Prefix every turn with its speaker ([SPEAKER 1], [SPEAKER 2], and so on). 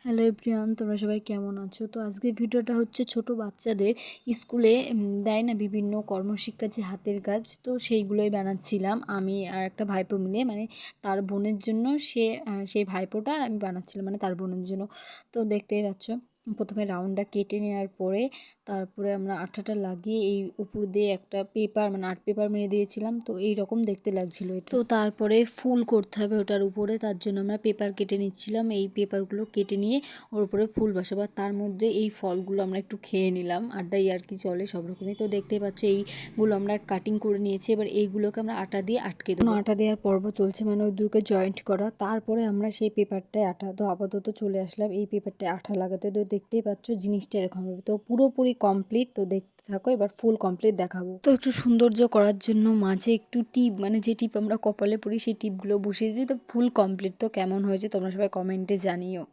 [SPEAKER 1] Hello everyone, তোমরা সবাই কেমন আছো? তো আজকের ভিডিওটা হচ্ছে ছোট বাচ্চাদের স্কুলে দেয় না বিভিন্ন কর্মশিক্ষা যে হাতের কাজ, তো সেইগুলোই বানাচ্ছিলাম আমি আর একটা ভাইপো মিলে। মানে তার বোনের জন্য সেই ভাইপোটা আর আমি বানাচ্ছিলাম, মানে তার বোনের জন্য। তো দেখতেই পাচ্ছ, প্রথমে রাউন্ডটা কেটে নেওয়ার পরে তারপরে আমরা আঠাটা লাগিয়ে এই উপর দিয়ে একটা পেপার, মানে আর্ট পেপার মেরে দিয়েছিলাম। তো এই রকম দেখতে লাগছিল এটা। তো তারপরে ফুল করতে হবে ওটার উপরে, তার জন্য আমরা পেপার কেটে নিচ্ছিলাম। এই পেপারগুলো কেটে নিয়ে ওর উপরে ফুল বসাবো। তার মধ্যে এই ফলগুলো আমরা একটু খেয়ে নিলাম, আড্ডাই আর কি চলে সব রকমই। তো দেখতেই পাচ্ছ এইগুলো আমরা কাটিং করে নিয়েছি। এবার এইগুলোকে আমরা আটা দিয়ে আটকে দেবো। আটা দেওয়ার পর্ব চলছে, মানে ওই দুটোকে জয়েন্ট করা। তারপরে আমরা সেই পেপারটায় আঠা, তো আপাতত চলে আসলাম এই পেপারটায় আঠা লাগাতে। তো দেখতেই পাচ্ছ জিনিসটা এরকম হবে। তো পুরোপুরি কমপ্লিট, তো দেখতে থাকো, এবার ফুল কমপ্লিট দেখাবো। তো একটু সৌন্দর্য করার জন্য মাঝে একটু টিপ, মানে যে টিপ আমরা কপালে পরি সেই টিপগুলো বসিয়ে দিই। তো ফুল কমপ্লিট। তো কেমন হয়েছে তোমরা সবাই কমেন্টে জানিও।